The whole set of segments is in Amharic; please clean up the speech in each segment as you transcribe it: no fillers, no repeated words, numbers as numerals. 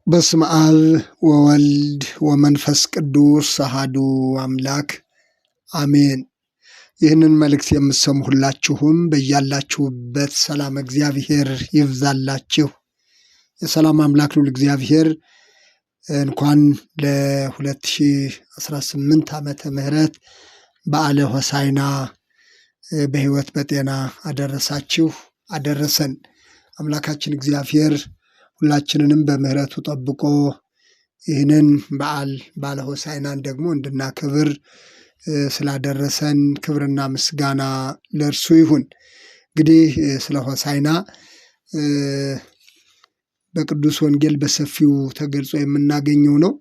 በስመ አብ ወወልድ ወመንፈስ ቅዱስ አሐዱ አምላክ አሜን። ይህንን መልእክት የምትሰሙ ሁላችሁም በያላችሁበት ሰላም እግዚአብሔር ይብዛላችሁ። የሰላም አምላክ ልዑል እግዚአብሔር እንኳን ለ2018 ዓመተ ምህረት በዓለ ሆሳዕና በሕይወት በጤና አደረሳችሁ አደረሰን። አምላካችን እግዚአብሔር ሁላችንንም በምህረቱ ጠብቆ ይህንን በዓለ ሆሳዕናን ደግሞ እንድናከብር ስላደረሰን ክብርና ምስጋና ለእርሱ ይሁን። እንግዲህ ስለ ሆሳዕና በቅዱስ ወንጌል በሰፊው ተገልጾ የምናገኘው ነው።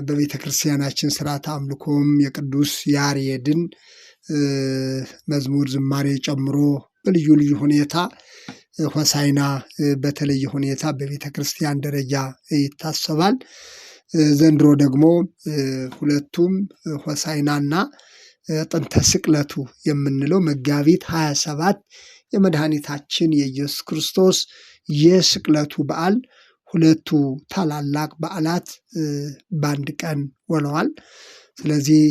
በቤተ ክርስቲያናችን ስርዓተ አምልኮም የቅዱስ ያሬድን መዝሙር ዝማሬ ጨምሮ በልዩ ልዩ ሁኔታ ሆሳዕና በተለየ ሁኔታ በቤተ ክርስቲያን ደረጃ ይታሰባል። ዘንድሮ ደግሞ ሁለቱም ሆሳዕናና ጥንተ ስቅለቱ የምንለው መጋቢት 27 የመድኃኒታችን የኢየሱስ ክርስቶስ የስቅለቱ በዓል ሁለቱ ታላላቅ በዓላት በአንድ ቀን ውለዋል። ስለዚህ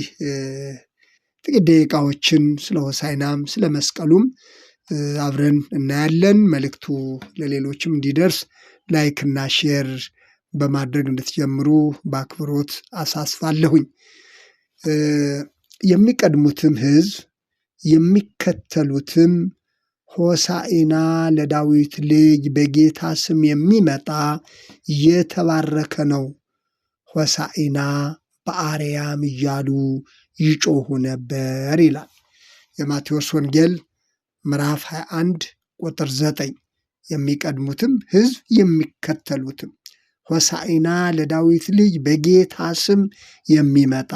ጥቂት ደቂቃዎችን ስለ ሆሳዕናም ስለ መስቀሉም አብረን እናያለን። መልእክቱ ለሌሎችም እንዲደርስ ላይክና ሼር በማድረግ እንድትጀምሩ በአክብሮት አሳስባለሁኝ። የሚቀድሙትም ሕዝብ የሚከተሉትም ሆሳዕና ለዳዊት ልጅ በጌታ ስም የሚመጣ የተባረከ ነው፣ ሆሳዕና በአርያም እያሉ ይጮኹ ነበር ይላል የማቴዎስ ወንጌል ምዕራፍ 21 ቁጥር 9። የሚቀድሙትም ሕዝብ የሚከተሉትም ሆሳዕና ለዳዊት ልጅ በጌታ ስም የሚመጣ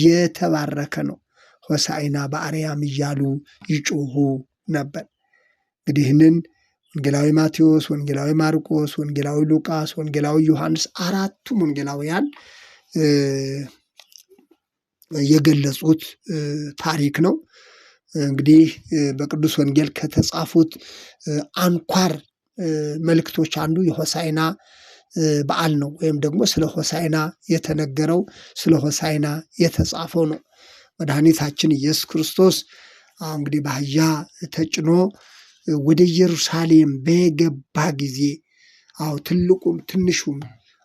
የተባረከ ነው፣ ሆሳዕና በአርያም እያሉ ይጮኹ ነበር። እንግዲህ ይህንን ወንጌላዊ ማቴዎስ፣ ወንጌላዊ ማርቆስ፣ ወንጌላዊ ሉቃስ፣ ወንጌላዊ ዮሐንስ አራቱም ወንጌላውያን የገለጹት ታሪክ ነው። እንግዲህ በቅዱስ ወንጌል ከተጻፉት አንኳር መልእክቶች አንዱ የሆሳዕና በዓል ነው። ወይም ደግሞ ስለ ሆሳዕና የተነገረው ስለ ሆሳዕና የተጻፈው ነው። መድኃኒታችን ኢየሱስ ክርስቶስ እንግዲህ በአህያ ተጭኖ ወደ ኢየሩሳሌም በገባ ጊዜ ትልቁም ትንሹም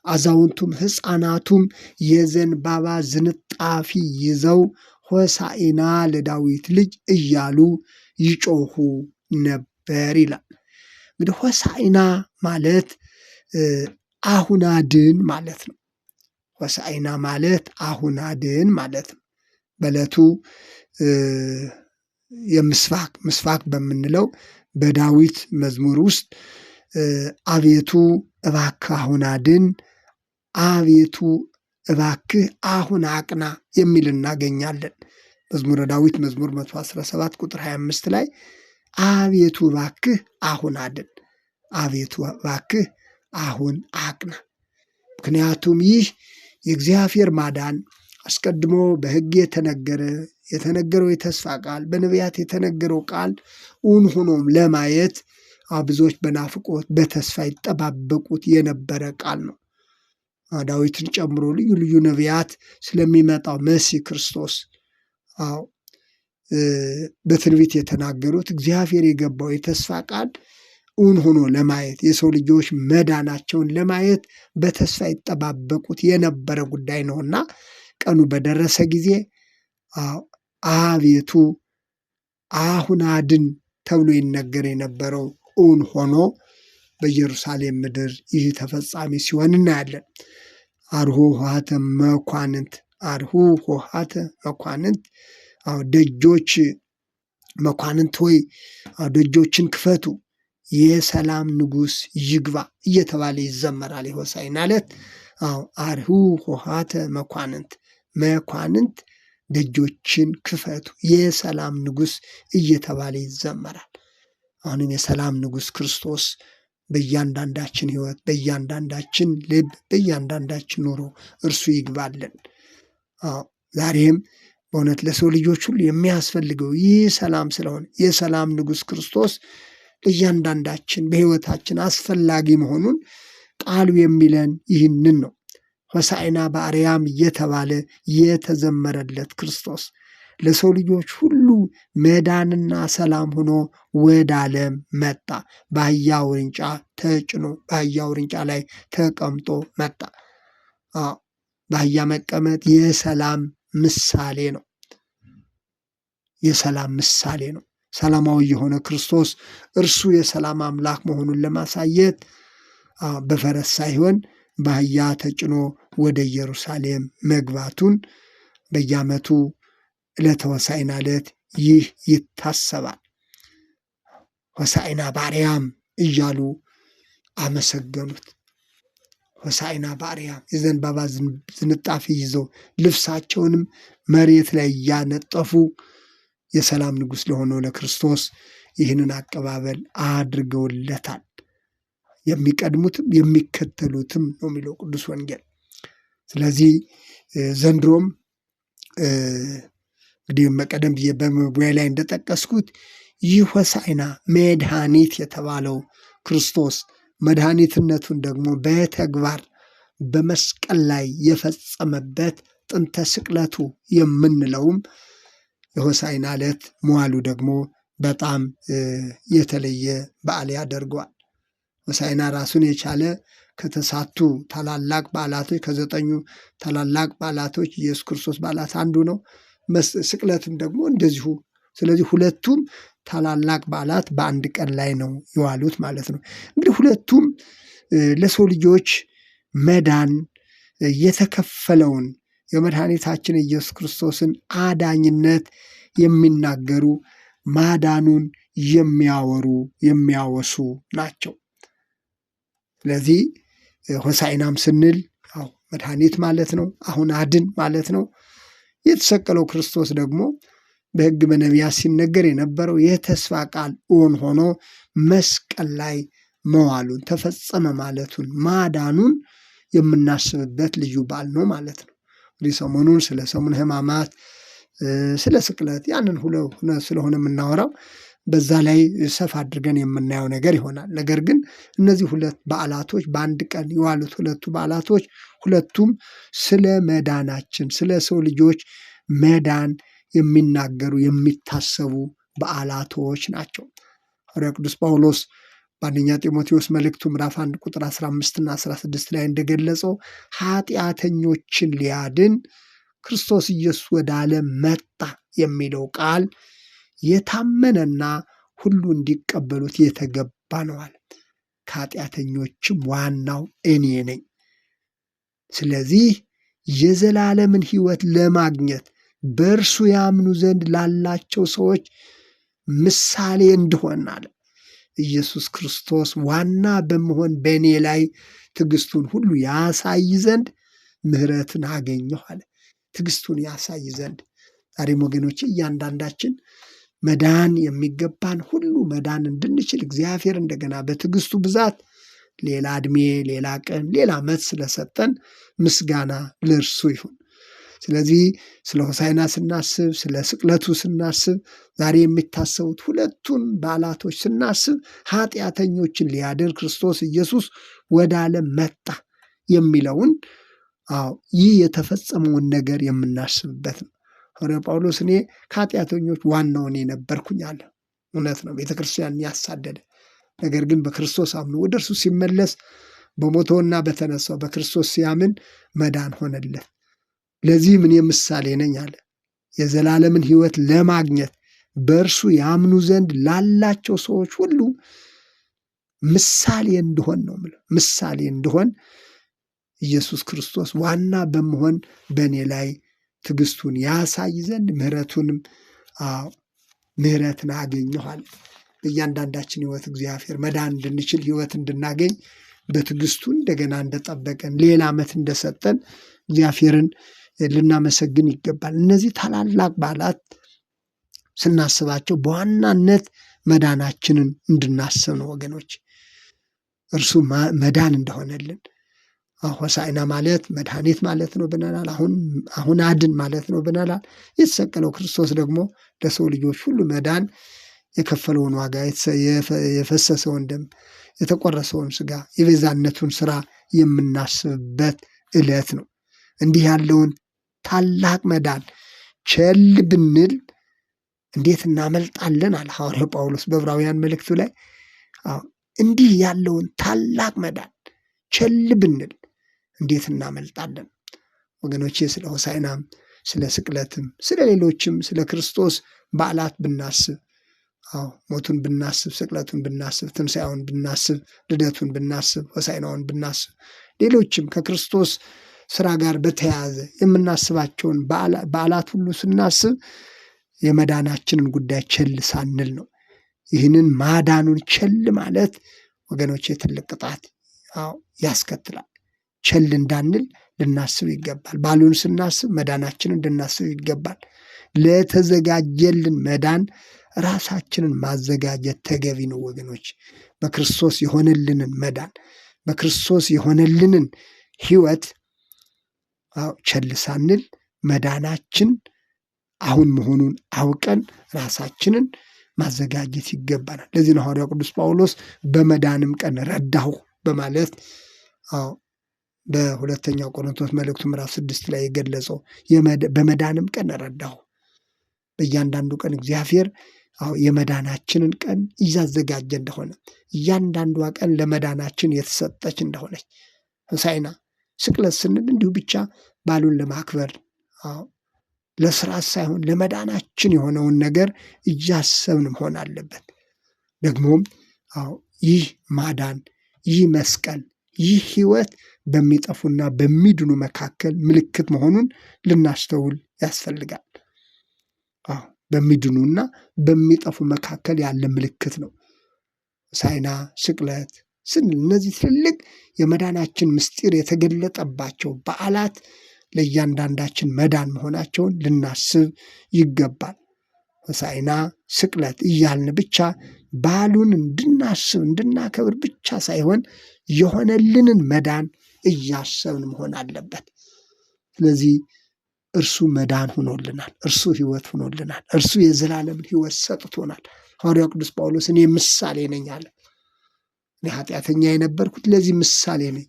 አዛውንቱም ሕፃናቱም የዘንባባ ዝንጣፊ ይዘው ሆሳዕና ለዳዊት ልጅ እያሉ ይጮኹ ነበር ይላል። እንግዲህ ሆሳዕና ማለት አሁን አድን ማለት ነው። ሆሳዕና ማለት አሁን አድን ማለት ነው። በዕለቱ ምስባክ በምንለው በዳዊት መዝሙር ውስጥ አቤቱ እባክህ አሁን አድን፣ አቤቱ እባክህ አሁን አቅና የሚል እናገኛለን። መዝሙረ ዳዊት መዝሙር 117 ቁጥር 25 ላይ አቤቱ እባክህ አሁን አድን፣ አቤቱ እባክህ አሁን አቅና። ምክንያቱም ይህ የእግዚአብሔር ማዳን አስቀድሞ በሕግ የተነገረው የተስፋ ቃል በነቢያት የተነገረው ቃል እውን ሆኖም ለማየት ብዙዎች በናፍቆት በተስፋ ይጠባበቁት የነበረ ቃል ነው። ዳዊትን ጨምሮ ልዩ ልዩ ነቢያት ስለሚመጣው መሲህ ክርስቶስ በትንቢት የተናገሩት እግዚአብሔር የገባው የተስፋ ቃል እውን ሆኖ ለማየት የሰው ልጆች መዳናቸውን ለማየት በተስፋ ይጠባበቁት የነበረ ጉዳይ ነውና ቀኑ በደረሰ ጊዜ አቤቱ አሁን አድን ተብሎ ይነገር የነበረው እውን ሆኖ በኢየሩሳሌም ምድር ይህ ተፈጻሚ ሲሆን እናያለን። አርሁ ኆኃተ መኳንንት፣ አርሁ ኆኃተ መኳንንት፣ ደጆች መኳንንት ሆይ ደጆችን ክፈቱ፣ የሰላም ንጉሥ ይግባ እየተባለ ይዘመራል። የሆሳዕና ዕለት አርሁ ኆኃተ መኳንንት፣ መኳንንት ደጆችን ክፈቱ፣ የሰላም ንጉሥ እየተባለ ይዘመራል። አሁንም የሰላም ንጉሥ ክርስቶስ በእያንዳንዳችን ሕይወት፣ በእያንዳንዳችን ልብ፣ በእያንዳንዳችን ኑሮ እርሱ ይግባልን። ዛሬም በእውነት ለሰው ልጆች ሁሉ የሚያስፈልገው ይህ ሰላም ስለሆነ የሰላም ንጉሥ ክርስቶስ ለእያንዳንዳችን በሕይወታችን አስፈላጊ መሆኑን ቃሉ የሚለን ይህንን ነው። ሆሳዕና በአርያም እየተባለ የተዘመረለት ክርስቶስ ለሰው ልጆች ሁሉ መዳንና ሰላም ሆኖ ወደ ዓለም መጣ። በአህያ ውርንጫ ተጭኖ በአህያ ውርንጫ ላይ ተቀምጦ መጣ። በአህያ መቀመጥ የሰላም ምሳሌ ነው። የሰላም ምሳሌ ነው። ሰላማዊ የሆነ ክርስቶስ እርሱ የሰላም አምላክ መሆኑን ለማሳየት በፈረስ ሳይሆን በአህያ ተጭኖ ወደ ኢየሩሳሌም መግባቱን በየዓመቱ ዕለተ ሆሳዕና ዕለት ይህ ይታሰባል። ሆሳዕና በአርያም እያሉ አመሰገኑት። ሆሳዕና በአርያም የዘንባባ ዝንጣፊ ይዘው ልብሳቸውንም መሬት ላይ እያነጠፉ የሰላም ንጉሥ ለሆነው ለክርስቶስ ይህንን አቀባበል አድርገውለታል። የሚቀድሙትም የሚከተሉትም ነው የሚለው ቅዱስ ወንጌል። ስለዚህ ዘንድሮም እንግዲህ ቀደም ብዬ በመግቢያ ላይ እንደጠቀስኩት ይህ ሆሳዕና መድኃኒት የተባለው ክርስቶስ መድኃኒትነቱን ደግሞ በተግባር በመስቀል ላይ የፈጸመበት ጥንተ ስቅለቱ የምንለውም የሆሳዕና ዕለት መዋሉ ደግሞ በጣም የተለየ በዓል ያደርገዋል። ሆሳዕና ራሱን የቻለ ከተሳቱ ታላላቅ በዓላቶች ከ9 ታላላቅ በዓላቶች ኢየሱስ ክርስቶስ በዓላት አንዱ ነው። ስቅለትም ደግሞ እንደዚሁ። ስለዚህ ሁለቱም ታላላቅ በዓላት በአንድ ቀን ላይ ነው የዋሉት ማለት ነው። እንግዲህ ሁለቱም ለሰው ልጆች መዳን የተከፈለውን የመድኃኒታችን ኢየሱስ ክርስቶስን አዳኝነት የሚናገሩ ማዳኑን የሚያወሱ ናቸው። ስለዚህ ሆሳዕናም ስንል መድኃኒት ማለት ነው። አሁን አድን ማለት ነው። የተሰቀለው ክርስቶስ ደግሞ በሕግ በነቢያት ሲነገር የነበረው የተስፋ ቃል እውን ሆኖ መስቀል ላይ መዋሉን ተፈጸመ ማለቱን ማዳኑን የምናስብበት ልዩ በዓል ነው ማለት ነው። እንግዲህ ሰሞኑን ስለ ሰሙነ ሕማማት ስለ ስቅለት ያንን ስለሆነ የምናወራው በዛ ላይ ሰፋ አድርገን የምናየው ነገር ይሆናል። ነገር ግን እነዚህ ሁለት በዓላቶች በአንድ ቀን የዋሉት ሁለቱ በዓላቶች ሁለቱም ስለ መዳናችን ስለ ሰው ልጆች መዳን የሚናገሩ የሚታሰቡ በዓላቶች ናቸው። ሐዋርያው ቅዱስ ጳውሎስ በአንደኛ ጢሞቴዎስ መልእክቱ ምዕራፍ 1 ቁጥር 15ና 16 ላይ እንደገለጸው ኃጢአተኞችን ሊያድን ክርስቶስ ኢየሱስ ወደ ዓለም መጣ የሚለው ቃል የታመነና ሁሉ እንዲቀበሉት የተገባ ነው አለ። ከኃጢአተኞችም ዋናው እኔ ነኝ። ስለዚህ የዘላለምን ሕይወት ለማግኘት በእርሱ ያምኑ ዘንድ ላላቸው ሰዎች ምሳሌ እንድሆን አለ። ኢየሱስ ክርስቶስ ዋና በመሆን በእኔ ላይ ትዕግስቱን ሁሉ ያሳይ ዘንድ ምሕረትን አገኘሁ አለ። ትዕግስቱን ያሳይ ዘንድ ዛሬም ወገኖች እያንዳንዳችን መዳን የሚገባን ሁሉ መዳን እንድንችል እግዚአብሔር እንደገና በትዕግስቱ ብዛት ሌላ ዕድሜ፣ ሌላ ቀን፣ ሌላ ዓመት ስለሰጠን ምስጋና ለእርሱ ይሁን። ስለዚህ ስለ ሆሳዕና ስናስብ፣ ስለ ስቅለቱ ስናስብ፣ ዛሬ የሚታሰቡት ሁለቱን በዓላቶች ስናስብ ኃጢአተኞችን ሊያድን ክርስቶስ ኢየሱስ ወደ ዓለም መጣ የሚለውን ይህ የተፈጸመውን ነገር የምናስብበት ነው። ሐዋርያው ጳውሎስ እኔ ከኃጢአተኞች ዋናው እኔ ነበርኩኝ አለ። እውነት ነው፣ ቤተክርስቲያንን ያሳደደ ነገር ግን በክርስቶስ አምኖ ወደ እርሱ ሲመለስ በሞተውና በተነሳው በክርስቶስ ሲያምን መዳን ሆነለት። ለዚህም እኔ ምሳሌ ነኝ አለ። የዘላለምን ሕይወት ለማግኘት በእርሱ ያምኑ ዘንድ ላላቸው ሰዎች ሁሉ ምሳሌ እንድሆን ነው የምለው። ምሳሌ እንድሆን ኢየሱስ ክርስቶስ ዋና በመሆን በእኔ ላይ ትዕግስቱን ያሳይ ዘንድ ምሕረትን አገኘኋል። በእያንዳንዳችን ሕይወት እግዚአብሔር መዳን እንድንችል ሕይወት እንድናገኝ በትዕግስቱ እንደገና እንደጠበቀን ሌላ ዓመት እንደሰጠን እግዚአብሔርን ልናመሰግን ይገባል። እነዚህ ታላላቅ በዓላት ስናስባቸው በዋናነት መዳናችንን እንድናስብ ነው ወገኖች። እርሱ መዳን እንደሆነልን ሆሳዕና ማለት መድኃኒት ማለት ነው ብለናል። አሁን አድን ማለት ነው ብለናል። የተሰቀለው ክርስቶስ ደግሞ ለሰው ልጆች ሁሉ መዳን የከፈለውን ዋጋ፣ የፈሰሰውን ደም፣ የተቆረሰውን ስጋ፣ የቤዛነቱን ስራ የምናስብበት ዕለት ነው። እንዲህ ያለውን ታላቅ መዳን ቸል ብንል እንዴት እናመልጣለን አለ ሐዋርያው ጳውሎስ በዕብራውያን መልእክቱ ላይ። እንዲህ ያለውን ታላቅ መዳን ቸል ብንል እንዴት እናመልጣለን? ወገኖቼ ስለ ሆሳዕናም፣ ስለ ስቅለትም፣ ስለ ሌሎችም ስለ ክርስቶስ በዓላት ብናስብ፣ ሞቱን ብናስብ፣ ስቅለቱን ብናስብ፣ ትንሣኤውን ብናስብ፣ ልደቱን ብናስብ፣ ሆሳዕናውን ብናስብ፣ ሌሎችም ከክርስቶስ ስራ ጋር በተያያዘ የምናስባቸውን በዓላት ሁሉ ስናስብ የመዳናችንን ጉዳይ ቸል ሳንል ነው። ይህንን ማዳኑን ቸል ማለት ወገኖቼ ትልቅ ቅጣት ያስከትላል። ቸል እንዳንል ልናስብ ይገባል። በዓሉን ስናስብ መዳናችንን ልናስብ ይገባል። ለተዘጋጀልን መዳን ራሳችንን ማዘጋጀት ተገቢ ነው ወገኖች። በክርስቶስ የሆነልንን መዳን፣ በክርስቶስ የሆነልንን ሕይወት ቸል ሳንል መዳናችን አሁን መሆኑን አውቀን ራሳችንን ማዘጋጀት ይገባናል። ለዚህ ነው ሐዋርያው ቅዱስ ጳውሎስ በመዳንም ቀን ረዳሁ በማለት በሁለተኛው ቆሮንቶስ መልእክቱ ምዕራፍ 6 ላይ የገለጸው በመዳንም ቀን ረዳሁ። በእያንዳንዱ ቀን እግዚአብሔር የመዳናችንን ቀን እያዘጋጀ እንደሆነ፣ እያንዳንዷ ቀን ለመዳናችን የተሰጠች እንደሆነች፣ ሆሳዕና ስቅለት ስንል እንዲሁ ብቻ በዓሉን ለማክበር ለስርዓት ሳይሆን ለመዳናችን የሆነውን ነገር እያሰብን መሆን አለበት። ደግሞም ይህ ማዳን፣ ይህ መስቀል፣ ይህ ሕይወት በሚጠፉና በሚድኑ መካከል ምልክት መሆኑን ልናስተውል ያስፈልጋል። በሚድኑና በሚጠፉ መካከል ያለ ምልክት ነው ሆሳዕና፣ ስቅለት ስንል እነዚህ ትልቅ የመዳናችን ምስጢር የተገለጠባቸው በዓላት ለእያንዳንዳችን መዳን መሆናቸውን ልናስብ ይገባል። ሆሳዕና፣ ስቅለት እያልን ብቻ በዓሉን እንድናስብ እንድናከብር ብቻ ሳይሆን የሆነልንን መዳን እያሰብን መሆን አለበት። ስለዚህ እርሱ መዳን ሆኖልናል፣ እርሱ ሕይወት ሆኖልናል፣ እርሱ የዘላለምን ሕይወት ሰጥቶናል። ሐዋርያው ቅዱስ ጳውሎስ እኔ ምሳሌ ነኝ አለ። እኔ ኃጢአተኛ የነበርኩት ለዚህ ምሳሌ ነኝ።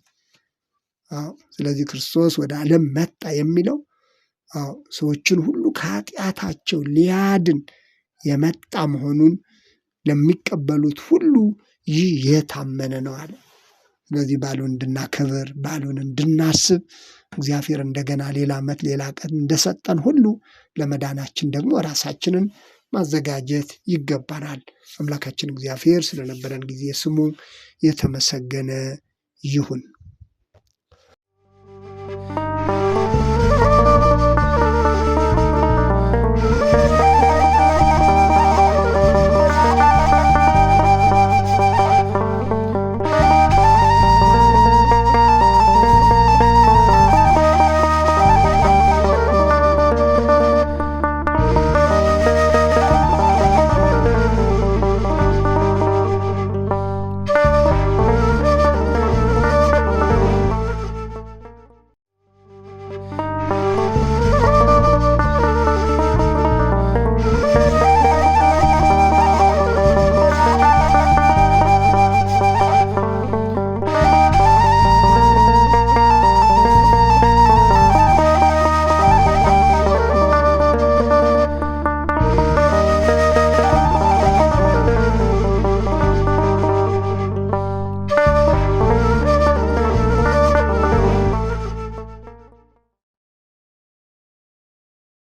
ስለዚህ ክርስቶስ ወደ ዓለም መጣ የሚለው ሰዎችን ሁሉ ከኃጢአታቸው ሊያድን የመጣ መሆኑን ለሚቀበሉት ሁሉ ይህ የታመነ ነው አለ። ስለዚህ በዓሉን እንድናከብር፣ በዓሉን እንድናስብ እግዚአብሔር እንደገና ሌላ ዓመት ሌላ ቀን እንደሰጠን ሁሉ ለመዳናችን ደግሞ ራሳችንን ማዘጋጀት ይገባናል። አምላካችን እግዚአብሔር ስለነበረን ጊዜ ስሙ የተመሰገነ ይሁን።